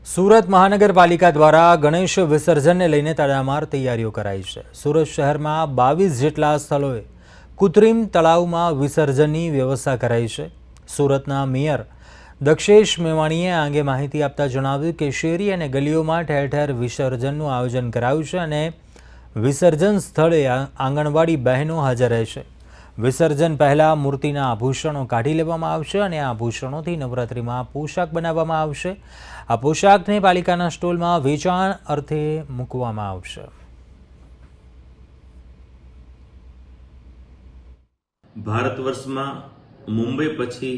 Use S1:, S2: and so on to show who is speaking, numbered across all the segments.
S1: સુરત મહાનગરપાલિકા દ્વારા ગણેશ વિસર્જનને લઈને તડામાર તૈયારીઓ કરાઈ છે। સુરત શહેરમાં 22 જેટલા સ્થળોએ કૃત્રિમ તળાવમાં વિસર્જનની વ્યવસ્થા કરાઈ છે। સુરતના મેયર દક્ષેશ મેવાણીએ આ અંગે માહિતી આપતા જણાવ્યું કે શેરી અને ગલીઓમાં ઠેર ઠેર વિસર્જનનું આયોજન કરાયું છે અને વિસર્જન સ્થળે આંગણવાડી બહેનો હાજર રહેશે। વિસર્જન પહેલાં મૂર્તિના આભૂષણો કાઢી લેવામાં આવશે અને આ આભૂષણોથી નવરાત્રિમાં પોશાક બનાવવામાં આવશે। આ પોશાકને પાલિકાના સ્ટોલમાં વેચાણ અર્થે મૂકવામાં આવશે।
S2: ભારત વર્ષમાં મુંબઈ પછી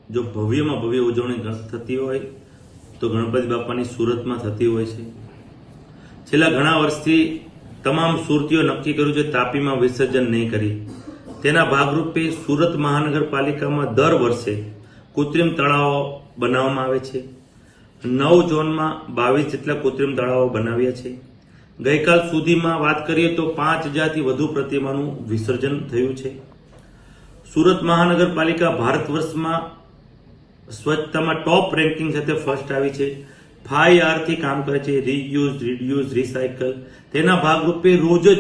S2: જો ભવ્યમાં ભવ્ય ઉજવણી થતી હોય તો ગણપતિ બાપાની સુરતમાં થતી હોય છે। છેલ્લા ઘણા વર્ષથી તમામ સુરતીઓ નક્કી કર્યું છે તાપીમાં વિસર્જન નહીં કરી। તેના ભાગરૂપે સુરત મહાનગરપાલિકામાં દર વર્ષે કૃત્રિમ તળાવો બનાવવામાં આવે છે। 9 ઝોનમાં 22 જેટલા કૃત્રિમ તળાવો બનાવ્યા છે। ગઈકાલ સુધીમાં વાત કરીએ તો 5000થી વધુ પ્રતિમાનું વિસર્જન થયું છે। સુરત મહાનગરપાલિકા ભારત વર્ષમાં સ્વચ્છતામાં ટોપ રેન્કિંગ સાથે ફર્સ્ટ આવી છે। 5R થી કામ કરે છે, રીયુઝ, રીડ્યુઝ, રિસાયકલ। તેના ભાગરૂપે રોજ જ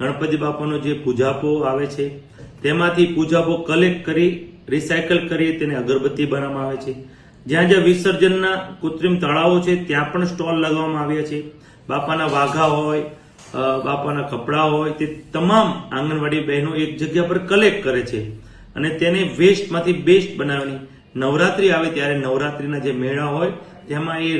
S2: ગણપતિ બાપાનો જે પૂજાપો આવે છે તેમાંથી પૂજાપો કલેક્ટ કરી રિસાયકલ કરી તેને અગરબત્તી બનાવવામાં આવે છે। જ્યાં જ્યાં વિસર્જનના કૃત્રિમ તળાવો છે ત્યાં પણ સ્ટોલ લગાવવામાં આવ્યા છે। બાપાના વાઘા હોય, બાપાના કપડાં હોય, તે તમામ આંગણવાડી બહેનો એક જગ્યા પર કલેક્ટ કરે છે અને તેને વેસ્ટમાંથી બેસ્ટ બનાવવાની નવરાત્રી આવે ત્યારે નવરાત્રીના જે મેળા હોય તેમાં એ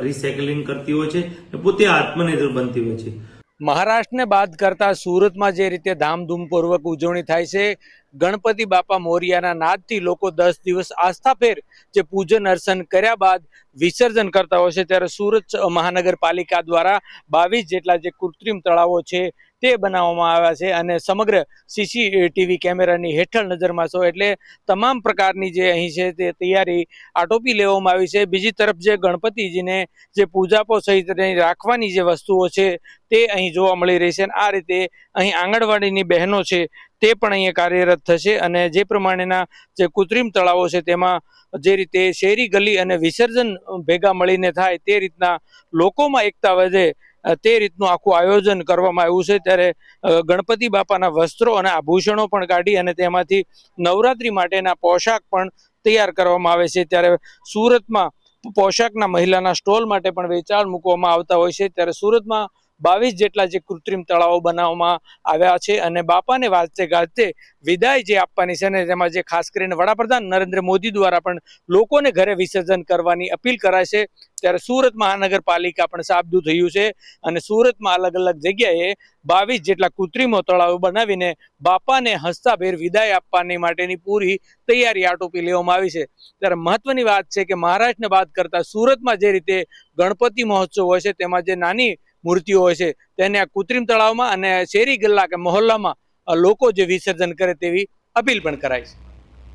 S2: રિસાયકલિંગ કરતી હોય છે અને પોતે આત્મનિર્ભર બનતી હોય છે।
S3: મહારાષ્ટ્રને બાદ કરતા સુરતમાં જે રીતે ધામધૂમપૂર્વક ઉજવણી થાય છે, ગણપતિ બાપા મોરિયાના નાદથી લોકો 10 દિવસ આસ્થાભેર જે પૂજન અર્ચન કર્યા બાદ વિસર્જન કરતા હોય છે, ત્યારે સુરત મહાનગરપાલિકા દ્વારા 22 જેટલા જે કૃત્રિમ તળાવો છે તે બનાવવામાં આવ્યા છે અને સમગ્ર સીસીટીવી કેમેરાની હેઠળ નજરમાં છો એટલે તમામ પ્રકારની જે અહીં છે તે તૈયારી આટોપી લેવામાં આવી છે। બીજી તરફ જે ગણપતિજીને જે પૂજાપો સહિત રાખવાની જે વસ્તુઓ છે તે અહીં જોવા મળી રહી છે અને આ રીતે અહીં આંગણવાડીની બહેનો છે તે પણ અહીંયા કાર્યરત થશે અને જે પ્રમાણેના જે કૃત્રિમ તળાવો છે તેમાં જે રીતે શેરી ગલી અને વિસર્જન ભેગા મળીને થાય તે રીતના લોકોમાં એકતા વધે તે રીતનું આખું આયોજન કરવામાં આવ્યું છે। ત્યારે ગણપતિ બાપાના વસ્ત્રો અને આભૂષણો પણ કાઢી અને તેમાંથી નવરાત્રી માટેના પોશાક પણ તૈયાર કરવામાં આવે છે। ત્યારે સુરતમાં પોશાકના મહિલાના સ્ટોલ માટે પણ વેચાણ મૂકવામાં આવતા હોય છે। ત્યારે સુરતમાં 22 જેટલા જે કૃત્રિમ તળાવો બનાવવામાં આવ્યા છે અને બાપાને વાજતે ગાજતે વિદાય જે આપવાની છે ને તેમાં જે ખાસ કરીને વડાપ્રધાન નરેન્દ્ર મોદી દ્વારા પણ લોકોને ઘરે વિસર્જન કરવાની અપીલ કરાય છે। ત્યારે સુરત મહાનગરપાલિકા પણ સાબદું થયું છે અને સુરતમાં અલગ અલગ જગ્યાએ 22 જેટલા કૃત્રિમો તળાવો બનાવીને બાપાને હસતાભેર વિદાય આપવાની માટેની પૂરી તૈયારી આટોપી લેવામાં આવી છે। ત્યારે મહત્વની વાત છે કે મહારાષ્ટ્રને બાદ કરતા સુરતમાં જે રીતે ગણપતિ મહોત્સવ હોય છે તેમાં જે નાની મૂર્તિઓ હોય છે તેને આ કૃત્રિમ તળાવમાં અને શેરી ગલ્લા કે મહોલ્લામાં લોકો જે વિસર્જન કરે તેવી અપીલ પણ કરાય છે।